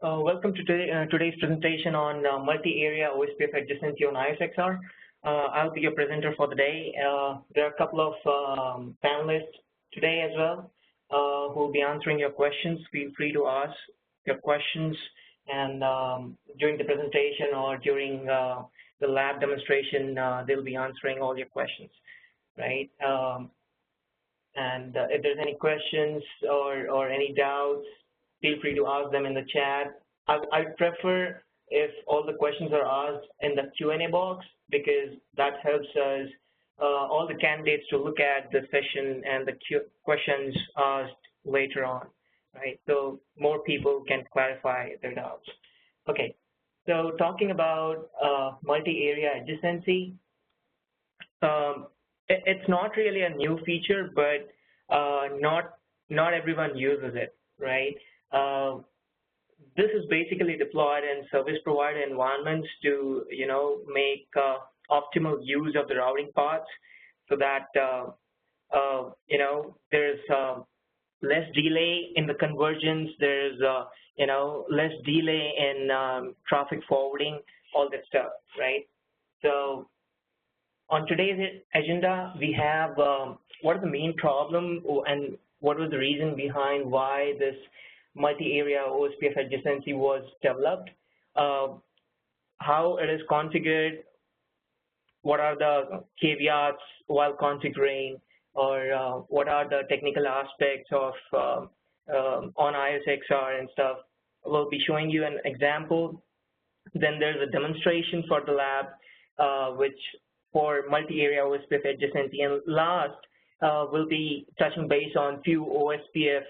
Welcome to today's presentation on multi-area OSPF adjacency on ISXR. I'll be your presenter for the day. There are a couple of panelists today as well who will be answering your questions. Feel free to ask your questions and during the presentation or during the lab demonstration, they'll be answering all your questions, right? And if there's any questions or any doubts, feel free to ask them in the chat. I prefer if all the questions are asked in the Q&A box because that helps us, all the candidates, to look at the session and the questions asked later on, right? So more people can clarify their doubts. Okay, so talking about multi-area adjacency, it's not really a new feature, but not everyone uses it, right? This is basically deployed in service provider environments to, make optimal use of the routing paths so that, there's less delay in the convergence, there's, less delay in traffic forwarding, all that stuff, right? So on today's agenda, we have what is the main problem and what was the reason behind why this multi-area OSPF adjacency was developed, how it is configured, what are the caveats while configuring, or what are the technical aspects of on ISXR and stuff. We'll be showing you an example. Then there's a demonstration for the lab, which for multi-area OSPF adjacency. And last, we'll be touching base on few OSPF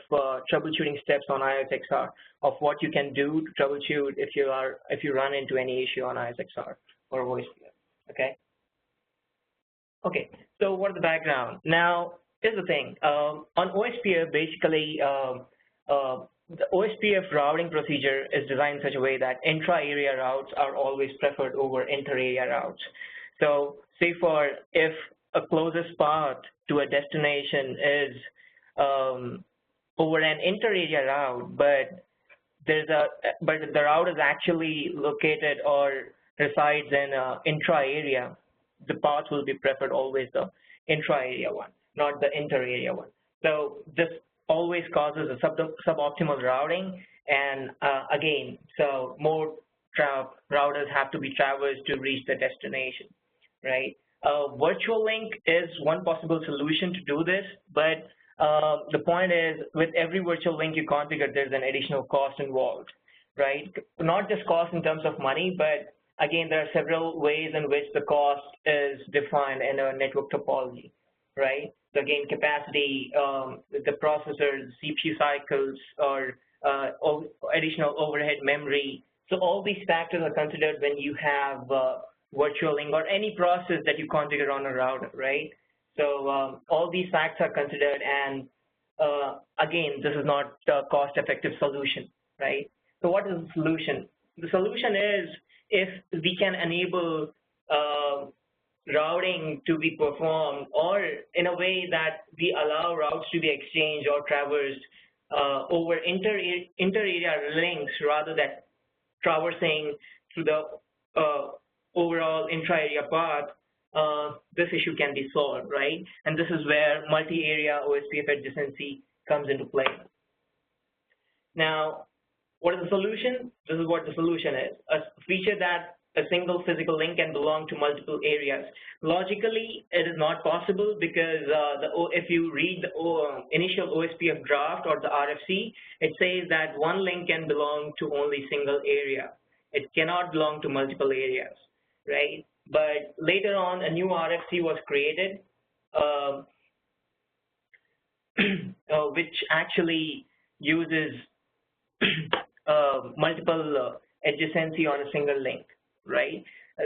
troubleshooting steps on ISXR of what you can do to troubleshoot if you run into any issue on ISXR or OSPF. Okay. Okay. So what is the background? Now, here's the thing. On OSPF, basically, the OSPF routing procedure is designed in such a way that intra-area routes are always preferred over inter-area routes. So, say for if a closest path to a destination is over an inter-area route, but the route is actually located or resides in intra-area, the path will be preferred always the intra-area one, not the inter-area one. So this always causes a suboptimal routing, and again, so more routers have to be traversed to reach the destination, right? Virtual link is one possible solution to do this, but the point is, with every virtual link you configure, there's an additional cost involved, right? Not just cost in terms of money, but again, there are several ways in which the cost is defined in a network topology, right? So again, capacity, the processors, CPU cycles, or additional overhead memory. So all these factors are considered when you have virtual link or any process that you configure on a router, right? So all these facts are considered, and again, this is not a cost-effective solution, right? So what is the solution? The solution is if we can enable routing to be performed, or in a way that we allow routes to be exchanged or traversed over inter-area links rather than traversing through the overall intra-area path, this issue can be solved, right? And this is where multi-area OSPF adjacency comes into play. Now, what is the solution? This is what the solution is. A feature that a single physical link can belong to multiple areas. Logically, it is not possible because if you read the initial OSPF draft or the RFC, it says that one link can belong to only single area. It cannot belong to multiple areas, right? But later on, a new RFC was created, which actually uses multiple adjacency on a single link, right?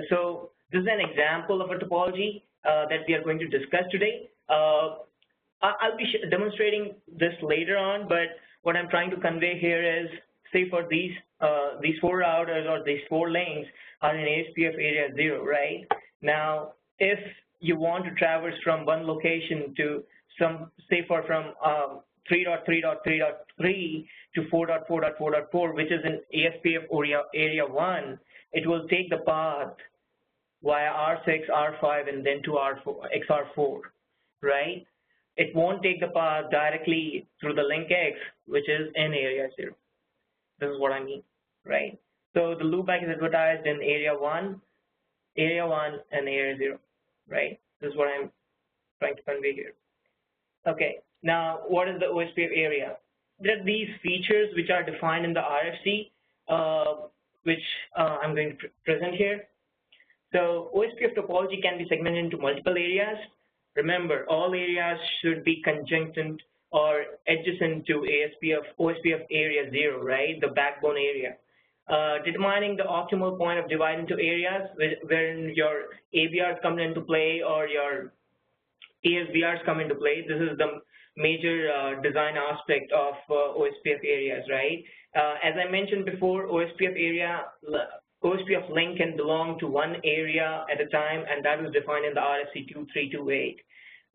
So this is an example of a topology that we are going to discuss today. I'll be demonstrating this later on, but what I'm trying to convey here is, say for these 4 routers or these 4 links are in OSPF area 0, right? Now, if you want to traverse from one location to some, say from 3.3.3.3 to 4.4.4.4, which is in OSPF Area 1, it will take the path via R6, R5, and then to XR4, right? It won't take the path directly through the link X, which is in Area 0. This is what I mean, right? So the loopback is advertised in Area 1, and Area 0, right? This is what I'm trying to convey here. Okay, now what is the OSPF area? There are these features which are defined in the RFC, which I'm going to present here. So OSPF topology can be segmented into multiple areas. Remember, all areas should be conjunctant or adjacent to OSPF area 0, right? The backbone area. Determining the optimal point of divide into areas wherein your ABRs come into play or your ASBRs come into play. This is the major design aspect of OSPF areas, right? As I mentioned before, OSPF link can belong to one area at a time, and that is defined in the RFC 2328,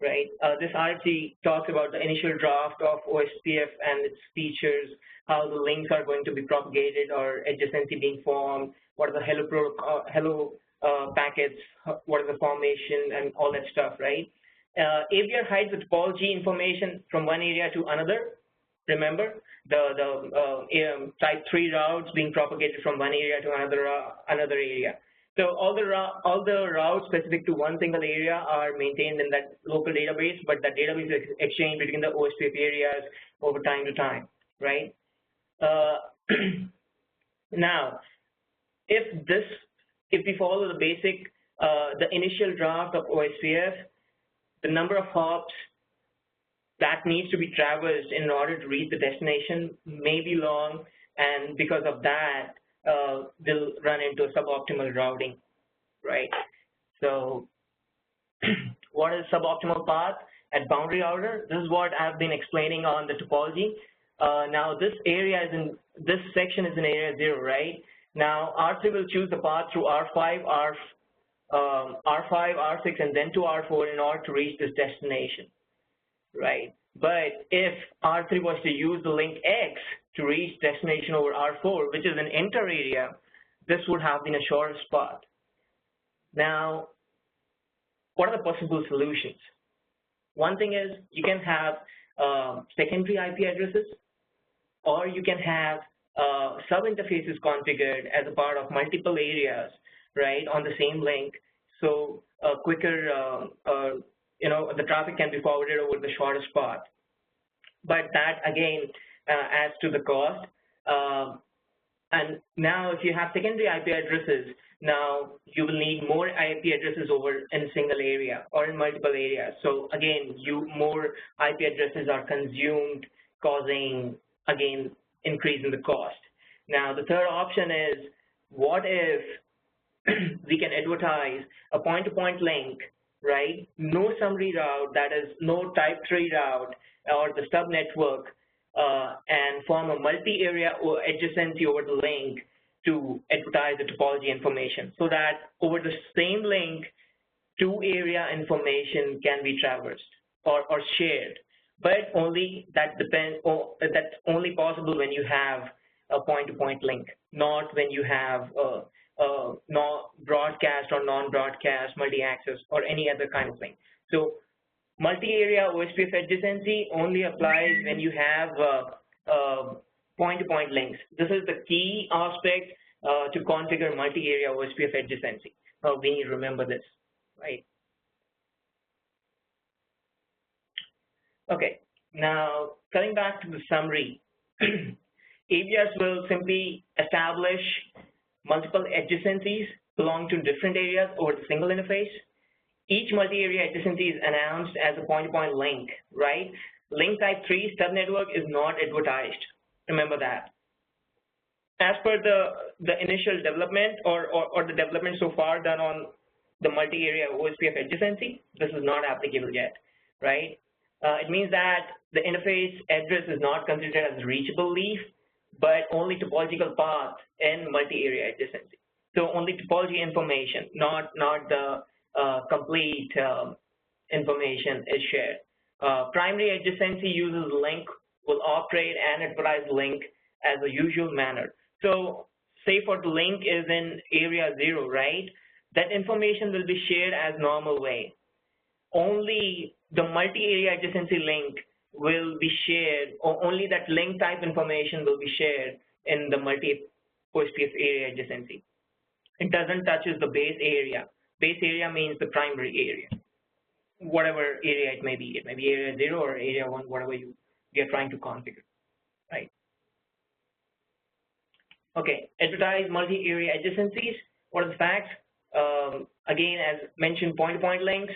right? This RFC talks about the initial draft of OSPF and its features, how the links are going to be propagated or adjacency being formed, what are the hello packets, what is the formation, and all that stuff, right? ABR hides the topology information from one area to another. Remember, the type 3 routes being propagated from one area to another area. So all the routes specific to one single area are maintained in that local database, but that database is exchanged between the OSPF areas over time to time, right? Now, if we follow the basic, the initial draft of OSPF, the number of hops that needs to be traversed in order to reach the destination may be long, and because of that, they'll run into suboptimal routing, right? So what is suboptimal path at boundary router? This is what I've been explaining on the topology. Now this section is in area 0, right? Now R3 will choose the path through R5, R6, and then to R4 in order to reach this destination, right? But if R3 was to use the link X to reach destination over R4, which is an inter area, this would have been a shortest path. Now, what are the possible solutions? One thing is you can have secondary IP addresses, or you can have sub-interfaces configured as a part of multiple areas, right, on the same link. So quicker, the traffic can be forwarded over the shortest path. But that again adds to the cost. And now if you have secondary IP addresses, now you will need more IP addresses over in a single area or in multiple areas. So again, more IP addresses are consumed, causing, again, increase in the cost. Now the third option is, what if we can advertise a point-to-point link, right? No summary route, that is no type 3 route or the subnetwork, and form a multi-area adjacency over the link to advertise the topology information, so that over the same link, 2 area information can be traversed or shared. But only that's only possible when you have a point-to-point link, not when you have broadcast or non-broadcast, multi-access, or any other kind of link. So multi-area OSPF adjacency only applies when you have point-to-point links. This is the key aspect to configure multi-area OSPF adjacency. We need to remember this, right? Okay, now coming back to the summary, ABRs will simply establish multiple adjacencies belong to different areas over the single interface. Each multi-area adjacency is announced as a point-to-point link, right? Link type 3 subnetwork is not advertised. Remember that. As per the initial development or the development so far done on the multi-area OSPF adjacency, this is not applicable yet, right? It means that the interface address is not considered as a reachable leaf, but only topological path in multi-area adjacency. So only topology information, not the complete information is shared. Primary adjacency uses link will operate and advertise link as a usual manner. So say for the link is in area 0, right? That information will be shared as normal way. Only the multi-area adjacency link will be shared, or only that link type information will be shared in the multi-OSPF area adjacency. It doesn't touches the base area. Base area means the primary area, whatever area it may be. It may be area 0 or area 1, whatever you are trying to configure, right? Okay, advertise multi-area adjacencies. What are the facts? Again, as mentioned, point-to-point links.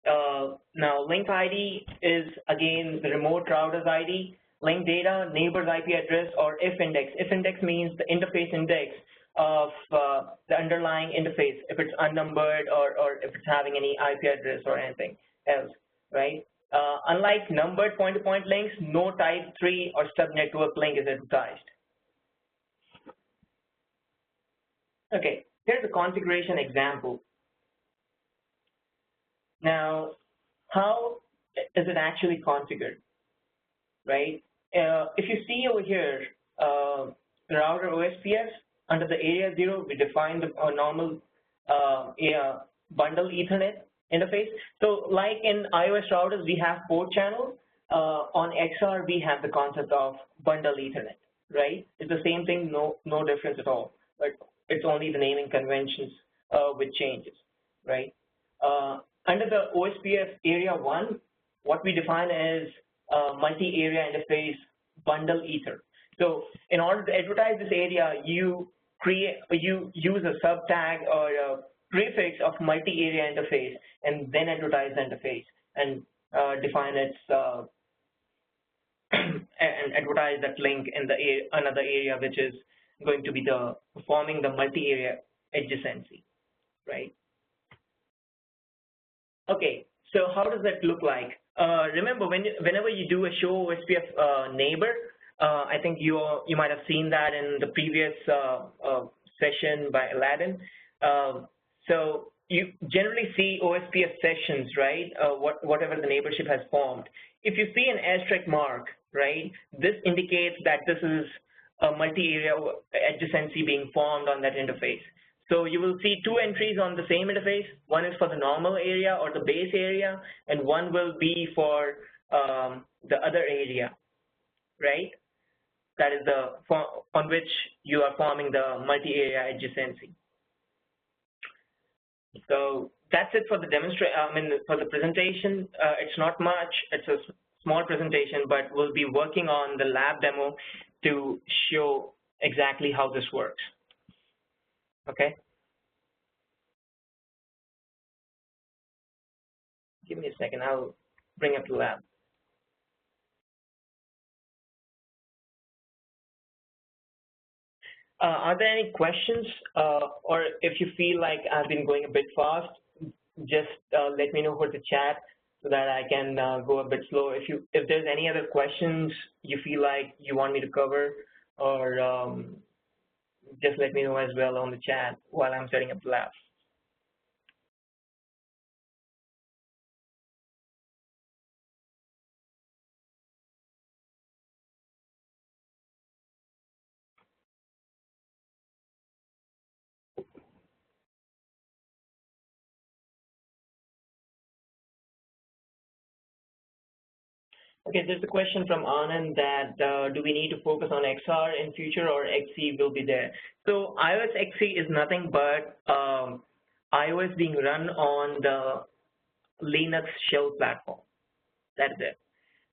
Now, link ID is, again, the remote router's ID. Link data, neighbor's IP address, or if index. If index means the interface index of the underlying interface, if it's unnumbered or if it's having any IP address or anything else, right? Unlike numbered point-to-point links, no type 3 or sub-network link is advertised. Okay, here's a configuration example. Now, how is it actually configured, right? If you see over here, the router OSPF, under the area 0, we define the normal bundle Ethernet interface. So like in iOS routers, we have port channel. On XR, we have the concept of bundle Ethernet, right? It's the same thing, no difference at all, but it's only the naming conventions which changes, right? Under the OSPF area 1, what we define is multi-area interface bundle ether. So in order to advertise this area, you use a subtag or a prefix of multi-area interface and then advertise the interface and define its and advertise that link in the another area which is going to be performing the multi-area adjacency, right? Okay, so how does that look like? Remember, whenever you do a show OSPF neighbor, I think you might have seen that in the previous session by Aladdin. So you generally see OSPF sessions, right? Whatever the neighborship has formed. If you see an asterisk mark, right, this indicates that this is a multi-area adjacency being formed on that interface. So you will see 2 entries on the same interface. One is for the normal area or the base area, and one will be for the other area, right? That is on which you are forming the multi-area adjacency. So that's it for the for the presentation. It's not much. It's a small presentation, but we'll be working on the lab demo to show exactly how this works. Okay. Give me a second. I'll bring up the lab. Are there any questions, or if you feel like I've been going a bit fast, just let me know over the chat so that I can go a bit slow. If there's any other questions you feel like you want me to cover, or just let me know as well on the chat while I'm setting up the lab. Okay, there's a question from Anand that do we need to focus on XR in future or XC will be there? So iOS XC is nothing but iOS being run on the Linux shell platform. That's it,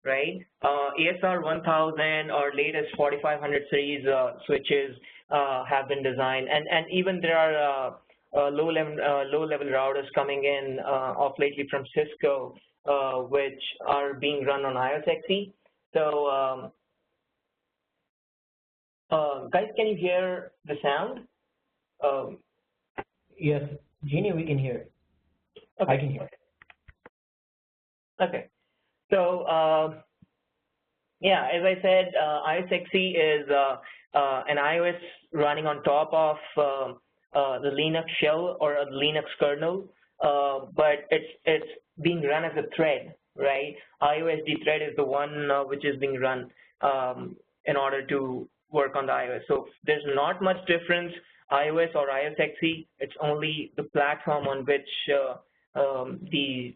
right? ASR 1000 or latest 4500 series switches have been designed, and even there are low-level routers coming in off lately from Cisco, which are being run on iOS XE. So, guys, can you hear the sound? Yes, Genie, we can hear it. Okay. I can hear it. Okay. So, yeah, as I said, iOS XE is an iOS running on top of the Linux shell or a Linux kernel, but it's being run as a thread, right? iOSD thread is the one which is being run. in order to work on the iOS. So there's not much difference, iOS or ISXE. It's only the platform on which these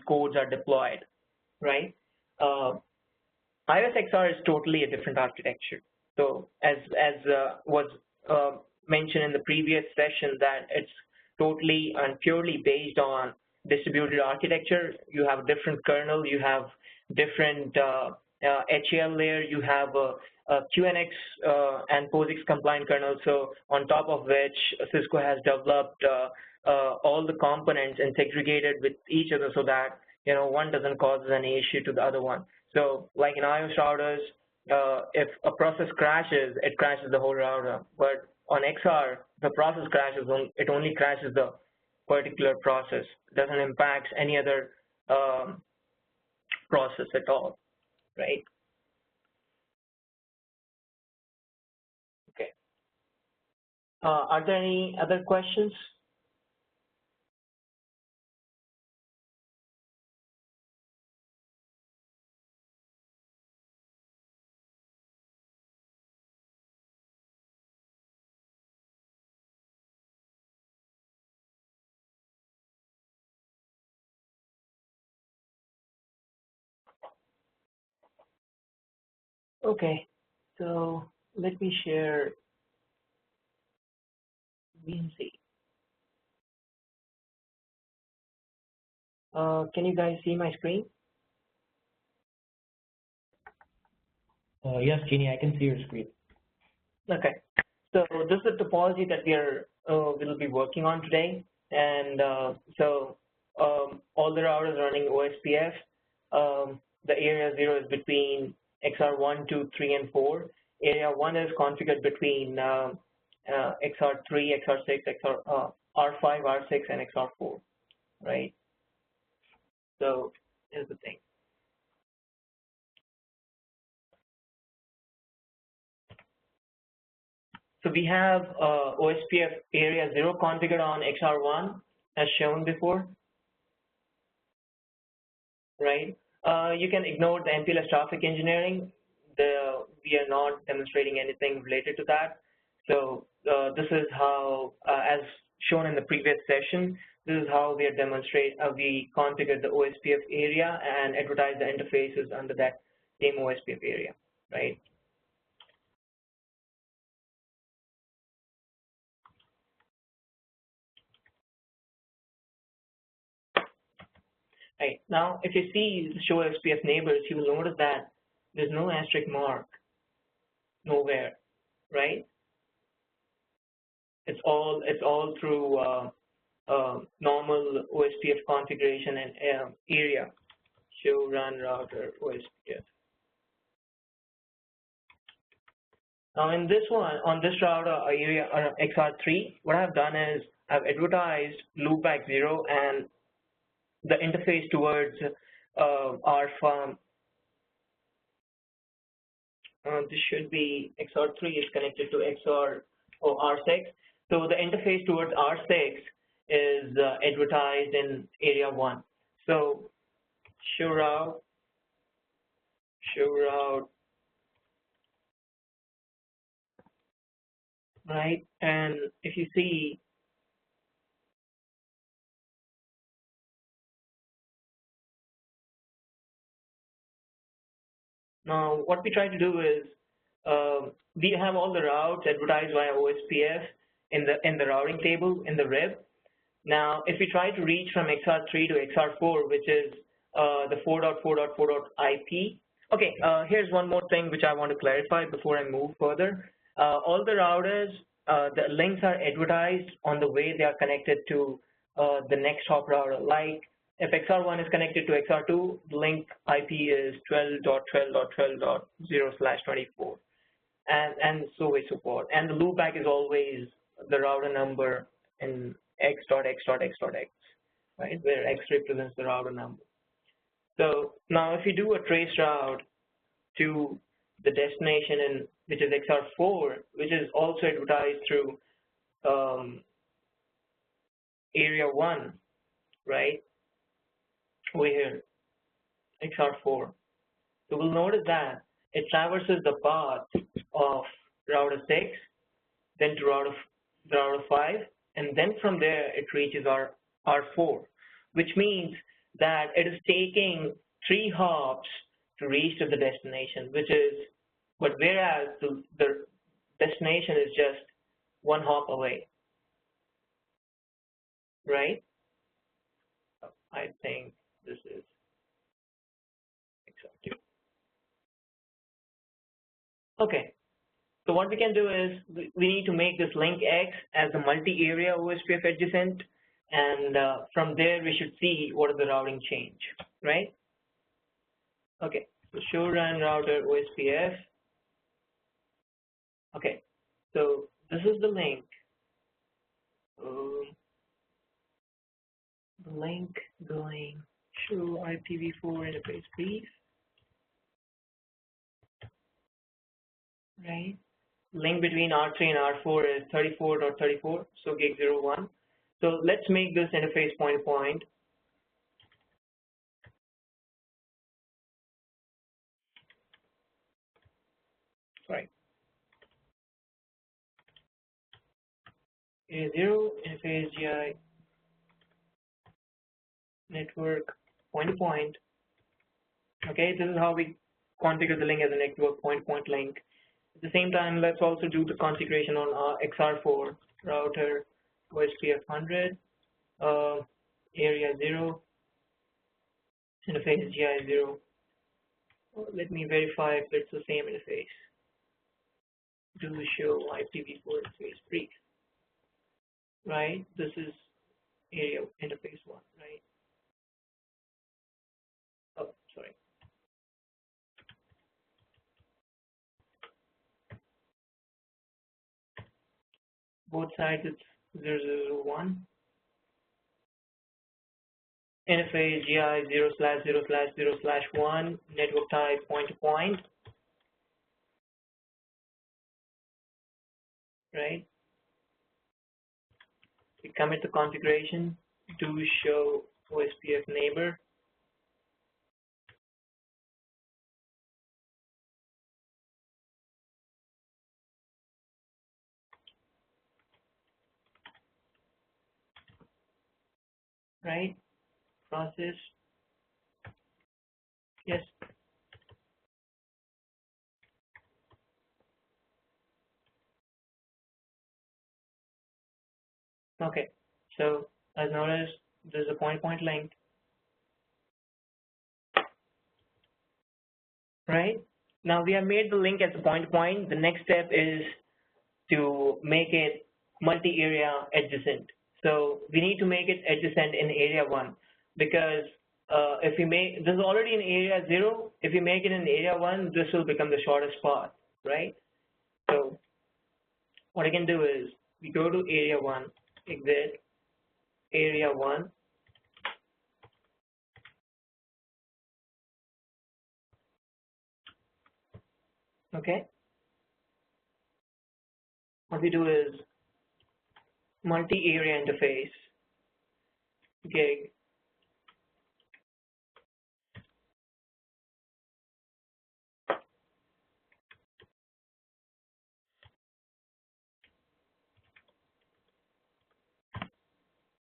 codes are deployed, right? IOSXR is totally a different architecture. So as was mentioned in the previous session, that it's totally and purely based on distributed architecture. You have a different kernel, you have different HAL layer, you have a QNX and POSIX compliant kernel. So on top of which Cisco has developed all the components and segregated with each other so that one doesn't cause any issue to the other one. So like in iOS routers, if a process crashes, it crashes the whole router. But on XR, the process crashes, it only crashes the particular process. It doesn't impact any other process at all, right? Okay. Are there any other questions? Okay, so let me share VNC. Can you guys see my screen? Yes, Genie, I can see your screen. Okay, so this is the topology that we'll be working on today, and so all the routers running OSPF. The area 0 is between XR 1, 2, 3, and 4. Area 1 is configured between XR 3, XR 6, XR R5, R6, and XR 4, right? So here's the thing. So we have OSPF area 0 configured on XR1 as shown before, right? You can ignore the MPLS traffic engineering. We are not demonstrating anything related to that. So this is how, as shown in the previous session, this is how we configured the OSPF area and advertise the interfaces under that same OSPF area, right? Right. Now, if you see the show OSPF neighbors, you will notice that there's no asterisk mark nowhere, right? It's all through normal OSPF configuration and area. Show run router OSPF. Now in this one, on this router area XR3, what I've done is I've advertised loopback 0 and the interface towards R-farm. This should be XR3 is connected to R6. So the interface towards R6 is advertised in area 1. So show route, right? And if you see, now what we try to do is we have all the routes advertised via OSPF in the routing table in the rib. Now, if we try to reach from XR3 to XR4, which is the 4.4.4.IP. Okay, here's one more thing which I want to clarify before I move further. All the routers, the links are advertised on the way they are connected to the next hop router. Like if XR1 is connected to XR2, the link IP is 12.12.12.0/24, and so is support. And the loopback is always the router number in x.x.x.x, right, where x represents the router number. So now if you do a trace route to the destination, which is XR4, which is also advertised through area 1, right, over here, XR4. So we'll notice that it traverses the path of router 6, then to router 5, and then from there it reaches our R4, which means that it is taking 3 hops to reach to the destination, but whereas the destination is just 1 hop away, right? I think this is acceptable. Okay, so what we can do is we need to make this link X as a multi-area OSPF adjacent, and from there we should see what is the routing change, right? Okay, so show run router OSPF. Okay, so this is the link. The link going show IPv4 interface brief, right? Link between R3 and R4 is 34.34, so gig 01. So let's make this interface point-to-point. Sorry. Area 0, interface GI, network point-to-point. Okay, this is how we configure the link as a network point-to-point link. At the same time, let's also do the configuration on our XR4 router OSPF 100, area 0, interface GI 0. Let me verify if it's the same interface. Do show IPv4 interface brief. Right, this is area interface 1, right? Oh, sorry. Both sides it's 001. Interface GI 0/0/0/1, network type point-to-point, right? We commit the configuration, do show OSPF neighbor. Right? Process. Yes. Okay. So as noticed, there's a point-to-point link. Right? Now we have made the link as a point-to-point. The next step is to make it multi-area adjacent. So we need to make it adjacent in area 1 because if we make this is already in area 0, if we make it in area 1, this will become the shortest path, right? So what I can do is we go to area 1, exit area 1. Okay. What we do is multi-area interface gig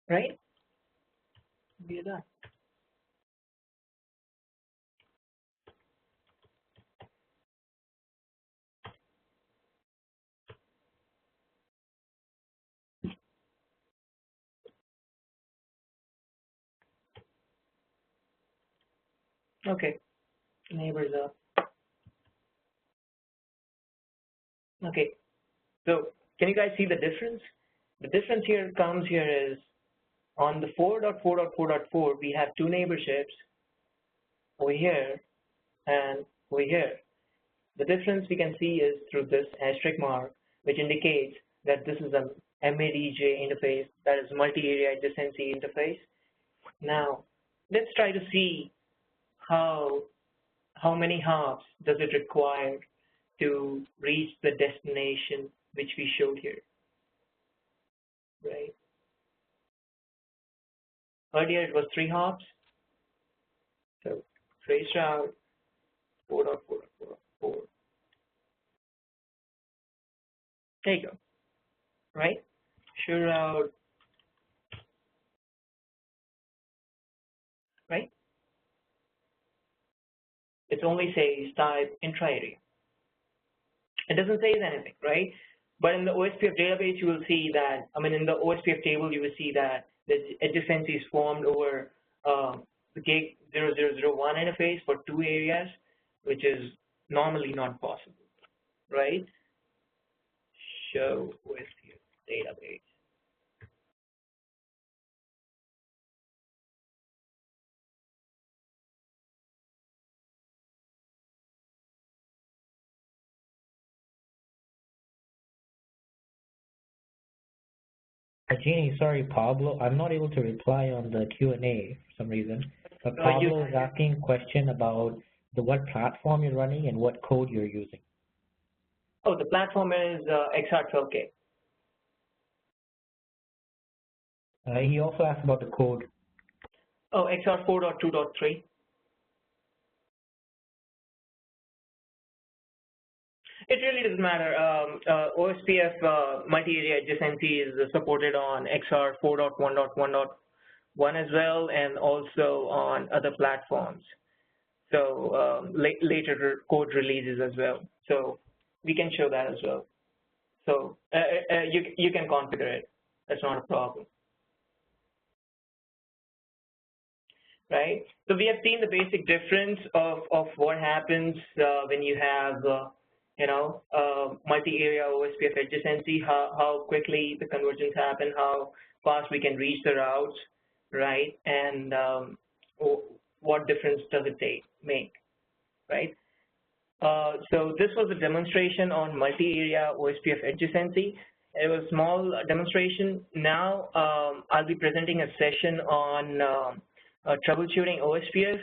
right? We are done. Okay, neighbors up. Okay, so can you guys see the difference? The difference here comes here is on the 4.4.4.4 we have 2 neighborships over here and over here. The difference we can see is through this asterisk mark, which indicates that this is a MADJ interface, that is multi-area adjacency interface. Now let's try to see how many hops does it require to reach the destination which we showed here, right? Earlier it was 3 hops. So trace route 4.4.4. 4. There you go, right? Show route, right? It only says type intra-area. It doesn't say anything, right? But in the OSPF database, you will see that, in the OSPF table, you will see that the adjacency is formed over the gig 0001 interface for 2 areas, which is normally not possible, right? Show OSPF database. Genie, sorry, Pablo, I'm not able to reply on the Q&A for some reason. But Pablo is asking a question about what platform you're running and what code you're using. Oh, the platform is XR12K. He also asked about the code. Oh, XR 4.2.3. It really doesn't matter. OSPF Multi-Area Adjacency is supported on XR 4.1.1.1 as well, and also on other platforms. So later code releases as well. So we can show that as well. So you can configure it. That's not a problem. Right? So we have seen the basic difference of what happens when you have multi-area OSPF adjacency, how quickly the conversions happen, how fast we can reach the routes, right? And what difference does it make, right? So this was a demonstration on multi-area OSPF adjacency. It was a small demonstration. Now I'll be presenting a session on troubleshooting OSPF.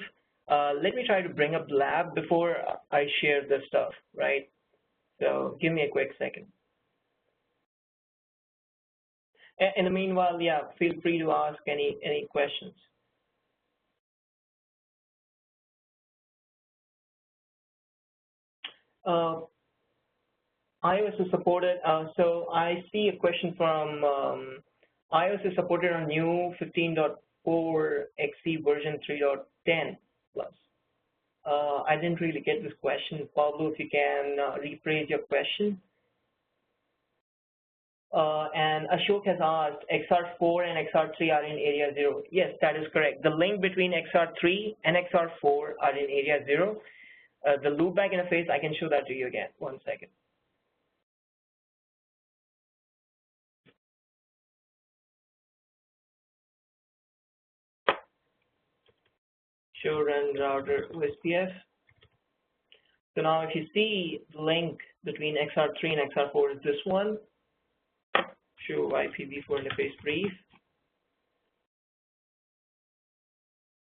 Let me try to bring up the lab before I share this stuff, right? So give me a quick second. In the meanwhile, yeah, feel free to ask any questions. iOS is supported. So I see a question from iOS is supported on new 15.4 XE version 3.10 plus. I didn't really get this question. Pablo, if you can rephrase your question. And Ashok has asked, XR4 and XR3 are in area 0. Yes, that is correct. The link between XR3 and XR4 are in area 0. The loopback interface, I can show that to you again. One second. Show run router OSPF. So now if you see the link between XR3 and XR4 is this one. Show IPv4 interface brief.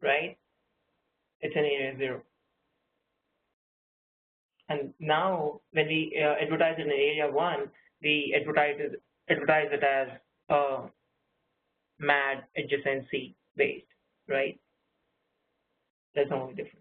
Right? It's in area 0. And now when we advertise it in area 1, we advertise it as MAD adjacency based, right? That's the only difference.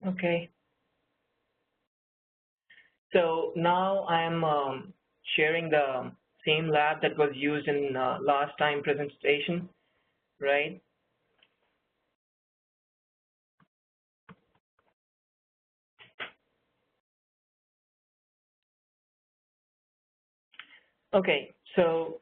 Okay. So now I'm sharing the same lab that was used in last time presentation, right? Okay, so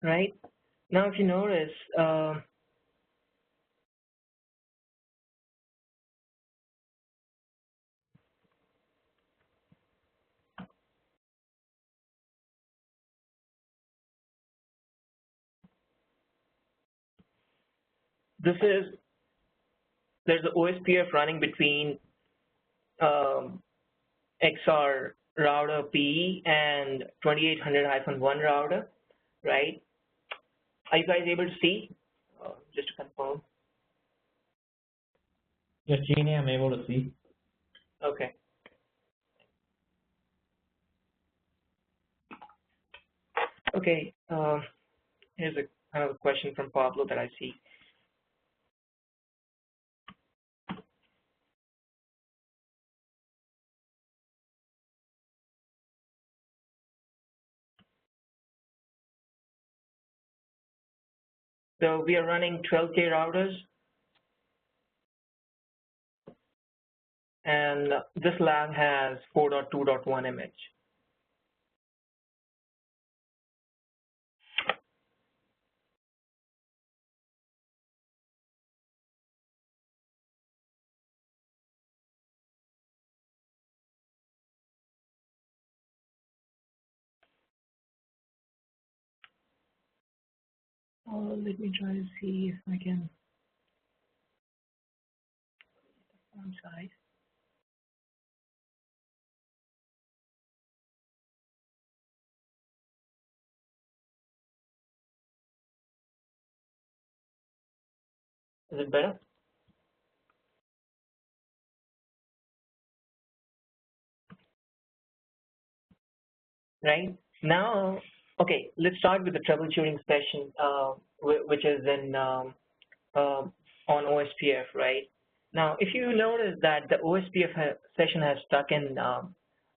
right? Now, if you notice, there's the OSPF running between XR router P and 2800-1 router, right? Are you guys able to see? Just to confirm. Yes, Genie, I'm able to see. Okay. Okay. Here's another question from Pablo that I see. So we are running 12K routers, and this lab has 4.2.1 image. Let me try to see if I can font size. Is it better? Right now, okay, let's start with the troubleshooting session, which is in on OSPF, right? Now, if you notice that the OSPF session has stuck in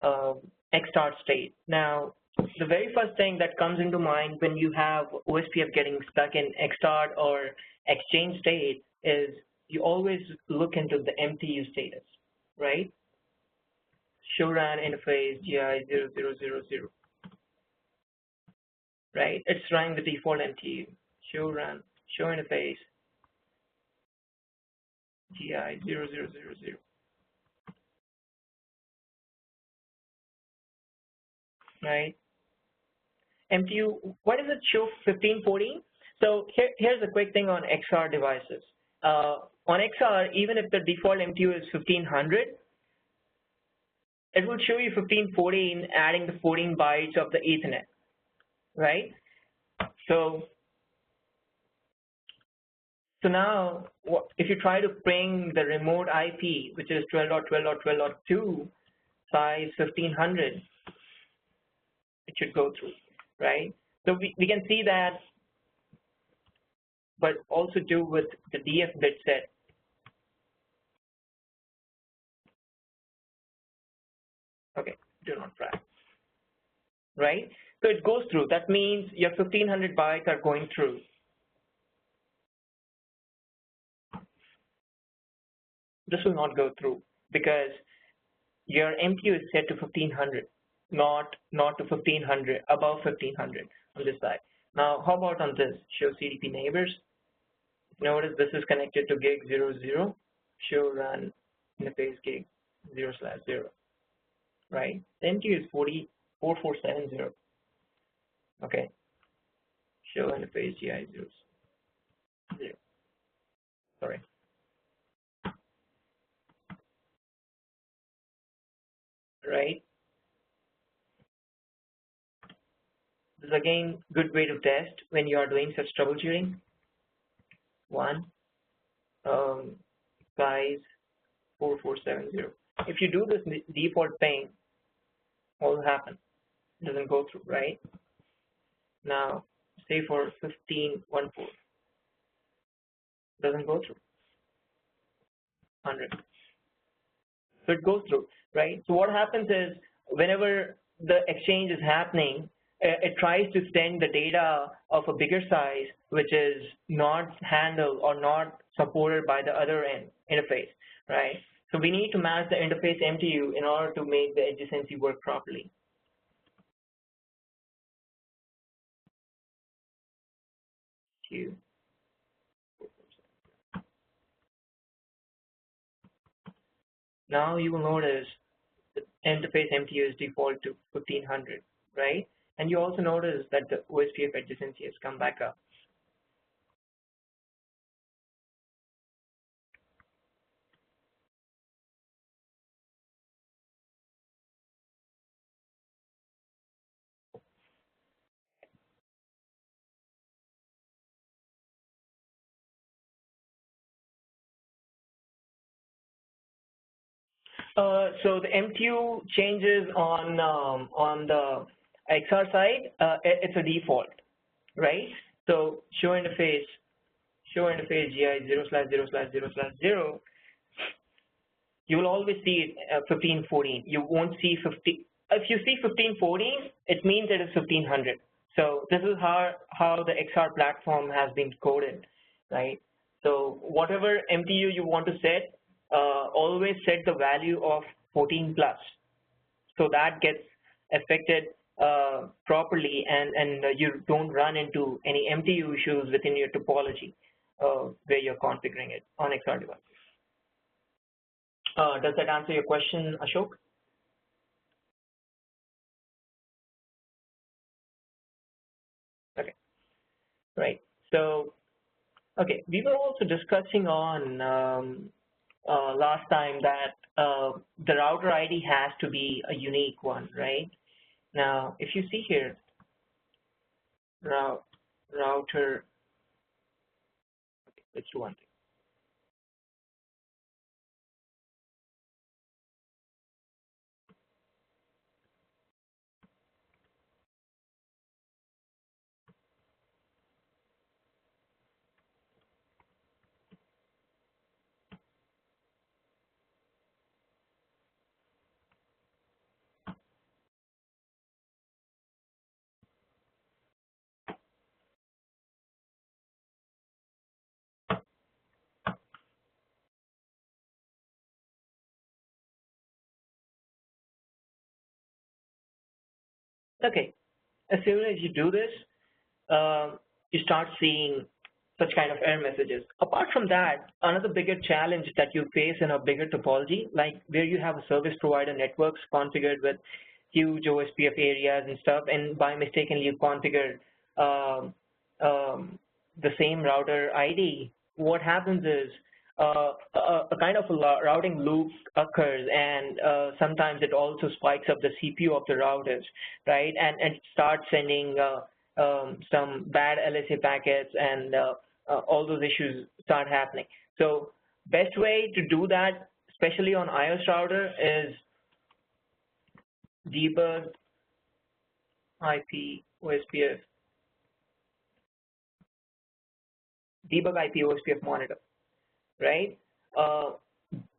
XStart state. Now, the very first thing that comes into mind when you have OSPF getting stuck in XStart or exchange state is you always look into the MTU status, right? Show run interface GI0000, right? It's running the default MTU. Show run, show interface GI0000, right? MTU, why does it show 1514? So here's a quick thing on XR devices. On XR, even if the default MTU is 1500, it will show you 1514 adding the 14 bytes of the Ethernet, right? So now, if you try to ping the remote IP, which is 12.12.12.2, size 1500, it should go through, right? So we can see that, but also do with the DF bit set. Okay, do not try, right? So it goes through. That means your 1500 bytes are going through. This will not go through because your MTU is set to 1500, not to 1500, above 1500 on this side. Now, how about on this? Show CDP neighbors. Notice this is connected to gig 00. Show run interface gig 0/0, right? The MTU is 4470. Okay. Show interface GI 0. Sorry. Right. This is again good way to test when you are doing such troubleshooting. One, size 4470. If you do this default ping, what will happen? It doesn't go through, right? Now, say for 1514, doesn't go through 100. So it goes through, right? So what happens is whenever the exchange is happening, it tries to send the data of a bigger size, which is not handled or not supported by the other end interface, right? So we need to match the interface MTU in order to make the adjacency work properly. Q. Now you will notice the interface MTU is default to 1500, right? And you also notice that the OSPF adjacency has come back up. So the MTU changes on the XR side. It's a default, right? So show interface GI 0/0/0/0. You will always see it 1514. You won't see 50. If you see 1514, it means it is 1500. So this is how the XR platform has been coded, right? So whatever MTU you want to set, always set the value of 14 plus, so that gets affected properly, and you don't run into any MTU issues within your topology where you're configuring it on XR devices. Does that answer your question, Ashok? Okay, right. So, okay, we were also discussing on last time that the router ID has to be a unique one, right? Now, if you see here, router, okay, let's do one thing. Okay, as soon as you do this, you start seeing such kind of error messages. Apart from that, another bigger challenge that you face in a bigger topology, like where you have a service provider networks configured with huge OSPF areas and stuff, and by mistakenly you configure the same router ID, what happens is a kind of a routing loop occurs, and sometimes it also spikes up the CPU of the routers, right? And it starts sending some bad LSA packets, and all those issues start happening. So best way to do that, especially on iOS router, is debug IP OSPF, monitor, right?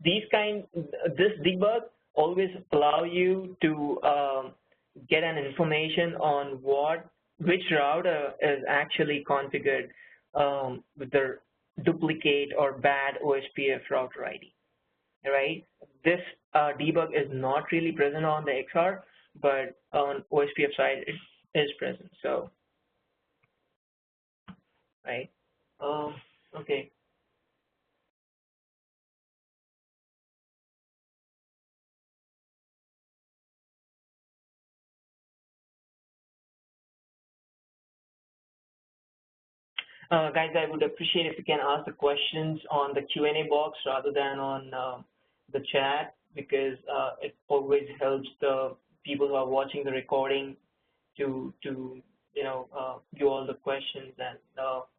This debug always allow you to get an information on which router is actually configured with the duplicate or bad OSPF router ID, right? This debug is not really present on the XR, but on OSPF side it is present. So, right? Okay. Guys, I would appreciate if you can ask the questions on the Q&A box rather than on the chat, because it always helps the people who are watching the recording to view all the questions and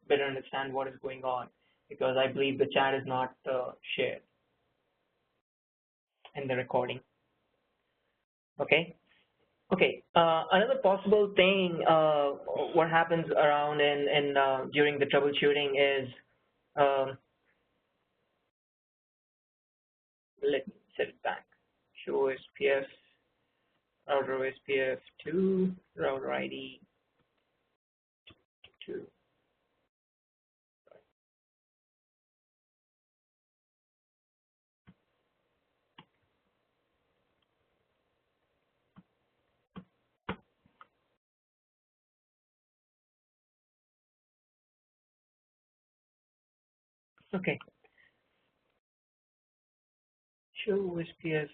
better understand what is going on, because I believe the chat is not shared in the recording. Okay. Okay, another possible thing, what happens around during the troubleshooting is, let me set it back. Show OSPF, router OSPF 2, router ID 2. Okay. Show OSPF.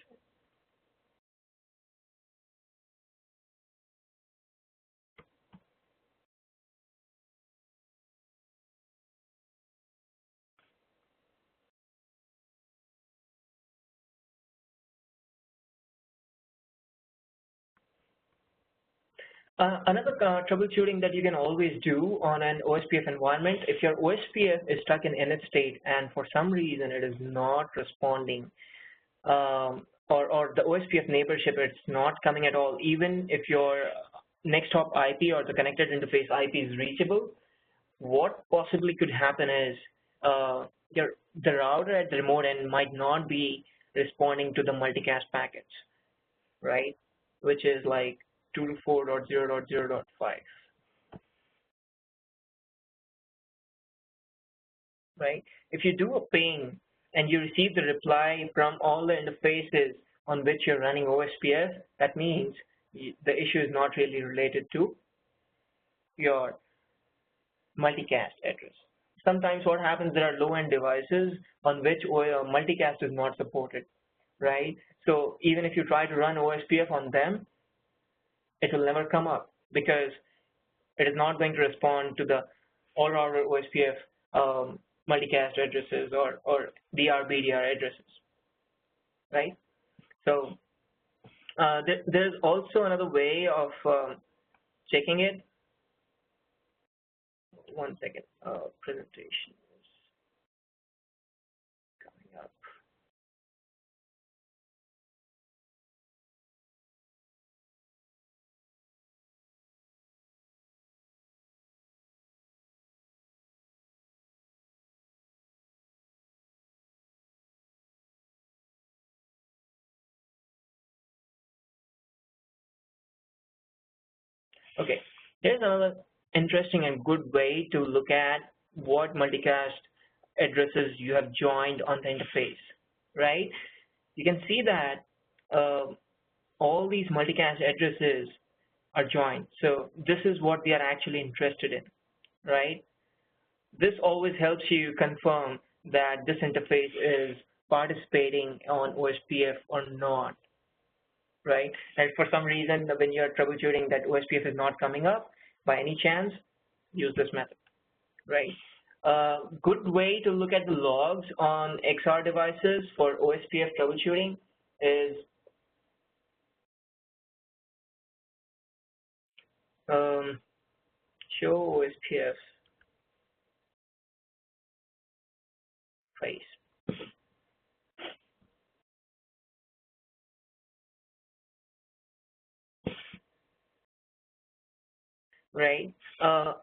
Another troubleshooting that you can always do on an OSPF environment, if your OSPF is stuck in init state and for some reason it is not responding, or the OSPF neighborship, it's not coming at all, even if your next hop IP or the connected interface IP is reachable, what possibly could happen is the router at the remote end might not be responding to the multicast packets, right? Which is like 224.0.0.5. Right? If you do a ping and you receive the reply from all the interfaces on which you're running OSPF, that means the issue is not really related to your multicast address. Sometimes what happens, there are low-end devices on which multicast is not supported, right? So even if you try to run OSPF on them, it will never come up because it is not going to respond to the all-router OSPF multicast addresses or DR/BDR addresses, right? So there's also another way of checking it. One second, presentation is coming up. Okay, here's another interesting and good way to look at what multicast addresses you have joined on the interface, right? You can see that all these multicast addresses are joined. So this is what we are actually interested in, right? This always helps you confirm that this interface is participating on OSPF or not, right? And for some reason, when you're troubleshooting that OSPF is not coming up, by any chance, use this method, right? Good way to look at the logs on XR devices for OSPF troubleshooting is show OSPF trace. Right?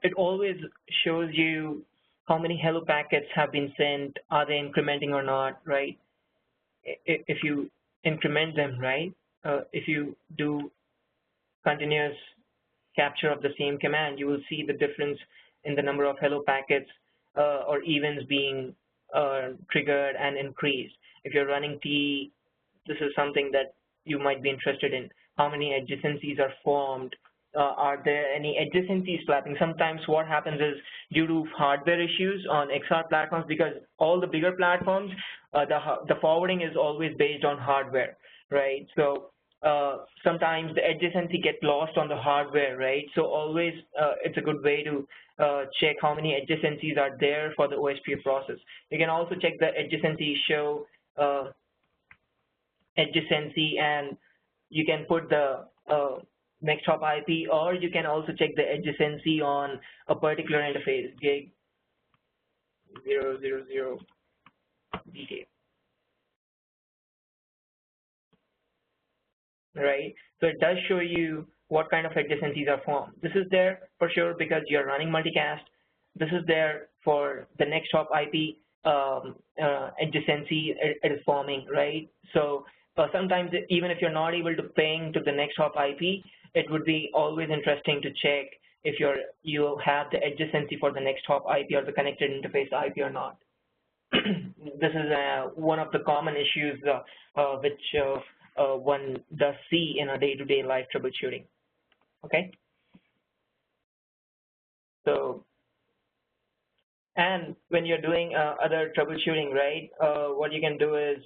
It always shows you how many hello packets have been sent, are they incrementing or not, right? If you increment them, right? If you do continuous capture of the same command, you will see the difference in the number of hello packets or events being triggered and increased. If you're running T, this is something that you might be interested in. How many adjacencies are formed? Are there any adjacencies flapping? Sometimes what happens is due to hardware issues on XR platforms, because all the bigger platforms, the forwarding is always based on hardware, right? So sometimes the adjacency gets lost on the hardware, right? So always it's a good way to check how many adjacencies are there for the OSPF process. You can also check the adjacency show adjacency, and you can put the next hop IP, or you can also check the adjacency on a particular interface, gig 000 detail, right? So it does show you what kind of adjacencies are formed. This is there for sure because you're running multicast. This is there for the next hop IP adjacency it is forming, right? So sometimes even if you're not able to ping to the next hop IP, it would be always interesting to check if you have the adjacency for the next hop IP or the connected interface IP or not. This is one of the common issues which one does see in a day-to-day life troubleshooting. Okay. So And when you're doing other troubleshooting, right, what you can do is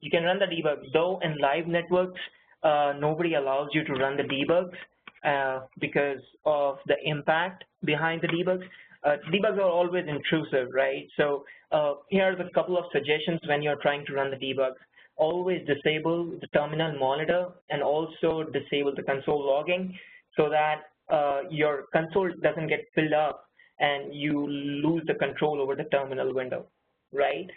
you can run the debug. Though in live networks, nobody allows you to run the debugs because of the impact behind the debugs. Debugs are always intrusive, right? So here are a couple of suggestions when you're trying to run the debugs. Always disable the terminal monitor and also disable the console logging so that your console doesn't get filled up and you lose the control over the terminal window, right?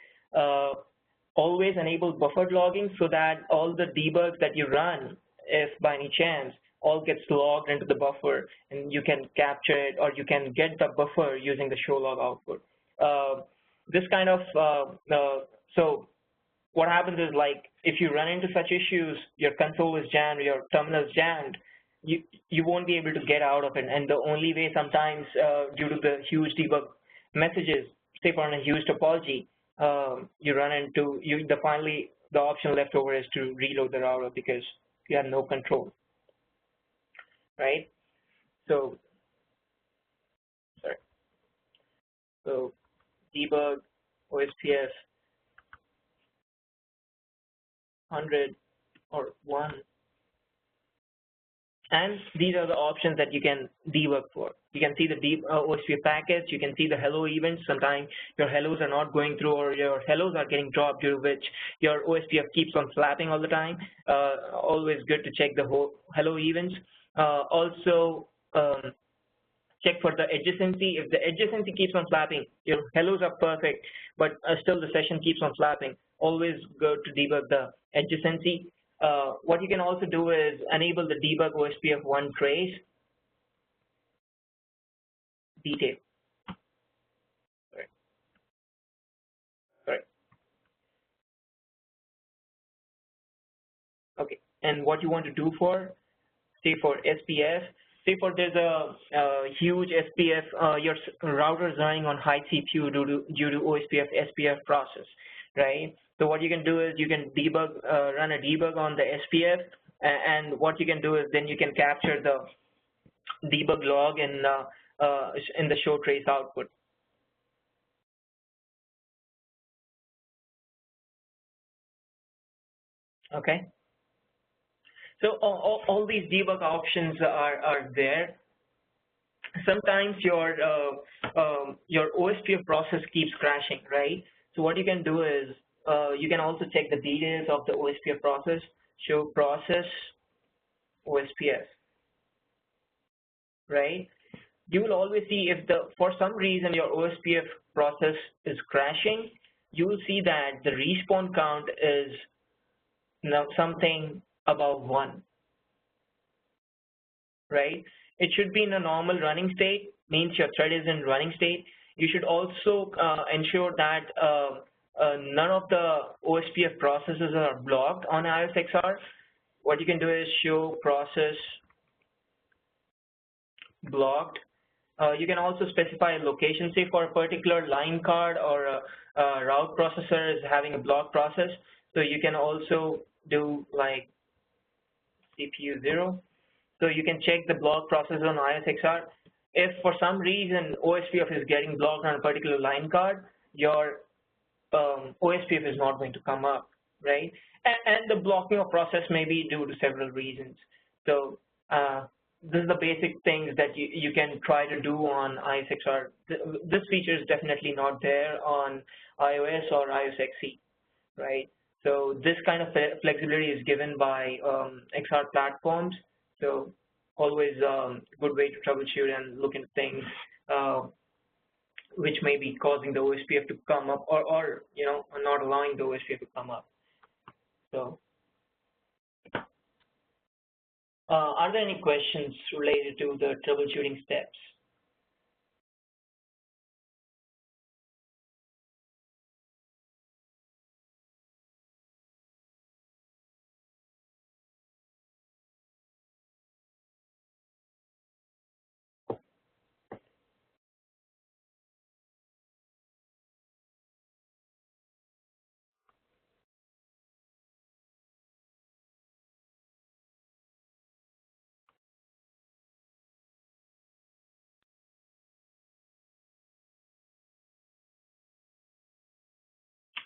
Always enable buffered logging so that all the debugs that you run, if by any chance, all gets logged into the buffer and you can capture it or you can get the buffer using the show log output. This kind of, so what happens is, like, if you run into such issues, your console is jammed, your terminal is jammed, you won't be able to get out of it. And the only way sometimes due to the huge debug messages, say for a huge topology, you run into, finally the option left over is to reload the router because you have no control, right? So, sorry. So debug OSPF 100 or 1. And these are the options that you can debug for. You can see the OSPF packets, you can see the hello events. Sometimes your hellos are not going through or your hellos are getting dropped due to which your OSPF keeps on flapping all the time. Always good to check the whole hello events. Also, check for the adjacency. If the adjacency keeps on flapping, your hellos are perfect, but still the session keeps on flapping. Always go to debug the adjacency. What you can also do is enable the debug OSPF 1 trace detail. Sorry. Okay. And what you want to do for, say for SPF, say for there's a huge SPF, your router is running on high CPU due to OSPF SPF process, right? So what you can do is you can debug, run a debug on the SPF, and what you can do is then you can capture the debug log in the show trace output. Okay. So all these debug options are there. Sometimes your OSPF process keeps crashing, right? So what you can do is you can also check the details of the OSPF process. Show process OSPF, right? You will always see if for some reason your OSPF process is crashing, you will see that the respawn count is now something above 1, right? It should be in a normal running state, means your thread is in running state. You should also ensure that none of the OSPF processes are blocked on IOSXR. What you can do is show process blocked. You can also specify a location, say for a particular line card or a route processor is having a block process. So you can also do like CPU 0. So you can check the block process on IOSXR. If for some reason OSPF is getting blocked on a particular line card, your OSPF is not going to come up, right? And the blocking of process may be due to several reasons. So this is the basic things that you can try to do on IOSXR. This feature is definitely not there on iOS or iOS XE, right? So this kind of flexibility is given by XR platforms. So always a good way to troubleshoot and look into things which may be causing the OSPF to come up or you know, not allowing the OSPF to come up. So are there any questions related to the troubleshooting steps?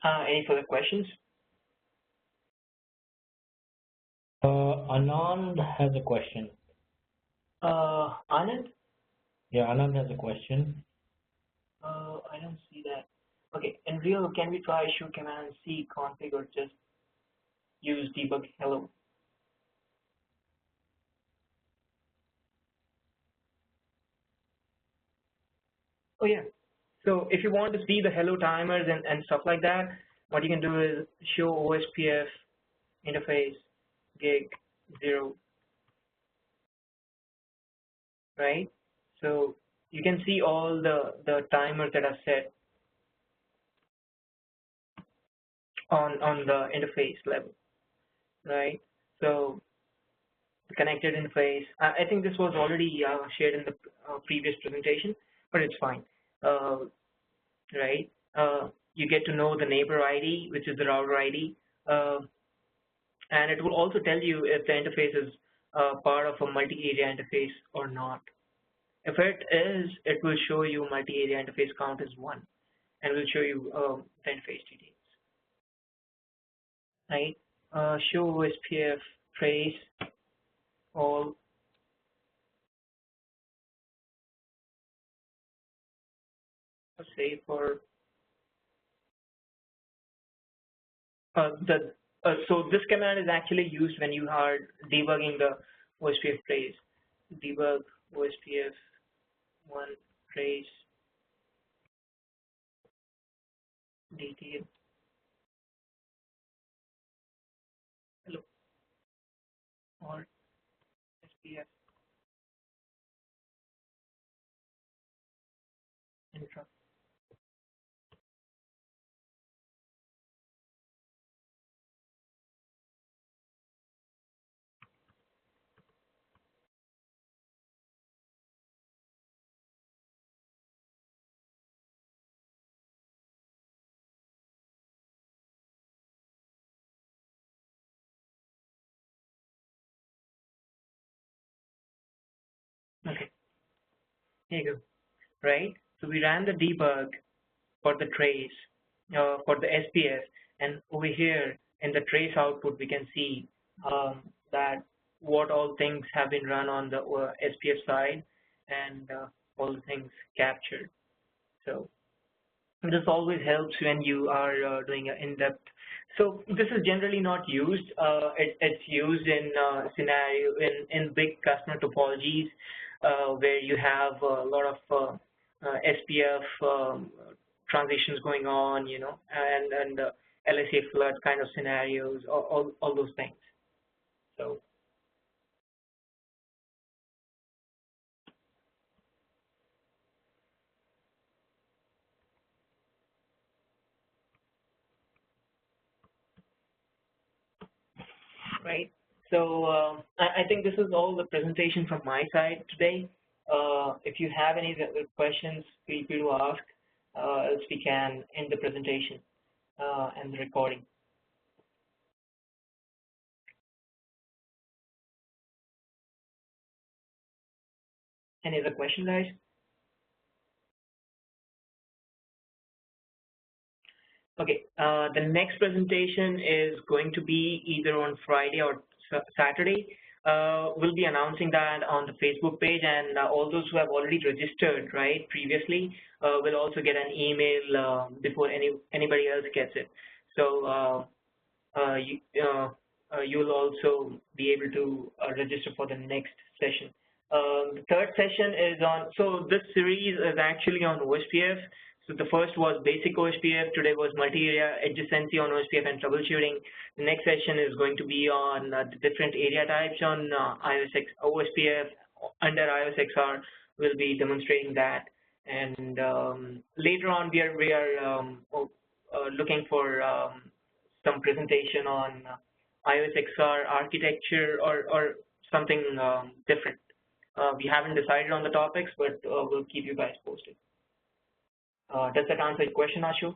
Any further questions? Anand has a question. Anand? Yeah, Anand has a question. I don't see that. Okay, in real, can we try show command C config or just use debug hello? Oh yeah. So if you want to see the hello timers and stuff like that, what you can do is show OSPF interface gig 0, right? So you can see all the timers that are set on the interface level, right? So the connected interface, I think this was already shared in the previous presentation, but it's fine, right? You get to know the neighbor ID, which is the router ID, and it will also tell you if the interface is part of a multi-area interface or not. If it is, it will show you multi-area interface count is 1, and will show you the interface details. Right? Show OSPF trace all. Say for so this command is actually used when you are debugging the OSPF trace. Debug OSPF 1 trace detail. Hello or SPF intra. Okay, here you go. Right? So we ran the debug for the trace, for the SPF, and over here in the trace output we can see that what all things have been run on the SPF side and all the things captured. So this always helps when you are doing an in-depth. So this is generally not used. It's used in scenario in big customer topologies where you have a lot of SPF transitions going on, you know, and LSA flood kind of scenarios, all those things. So. Right. So I think this is all the presentation from my side today. If you have any other questions, feel free to ask, else we can end the presentation and the recording. Any other question, guys? Okay, the next presentation is going to be either on Friday or Saturday. We'll be announcing that on the Facebook page, and all those who have already registered, right, previously, will also get an email before anybody else gets it. So you'll also be able to register for the next session. The third session is on, so this series is actually on OSPF. So the first was basic OSPF, today was multi-area adjacency on OSPF and troubleshooting. The next session is going to be on the different area types on OSPF under iOS XR. We'll be demonstrating that. And later on, we are looking for some presentation on iOS XR architecture or something different. We haven't decided on the topics, but we'll keep you guys posted. Does that answer your question, Ashok?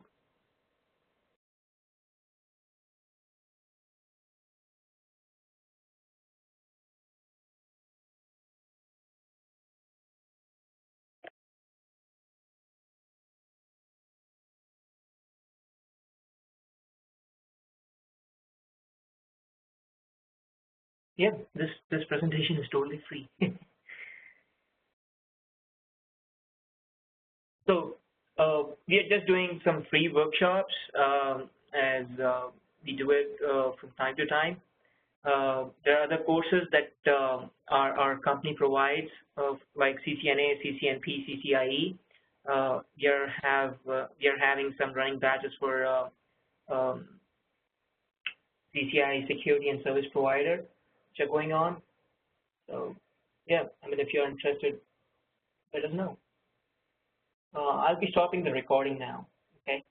yeah, this presentation is totally free. So we are just doing some free workshops as we do it from time to time. There are other courses that our company provides, like CCNA, CCNP, CCIE. We are having some running batches for CCIE Security and Service Provider, which are going on. So yeah, I mean, if you're interested, let us know. I'll be stopping the recording now. Okay.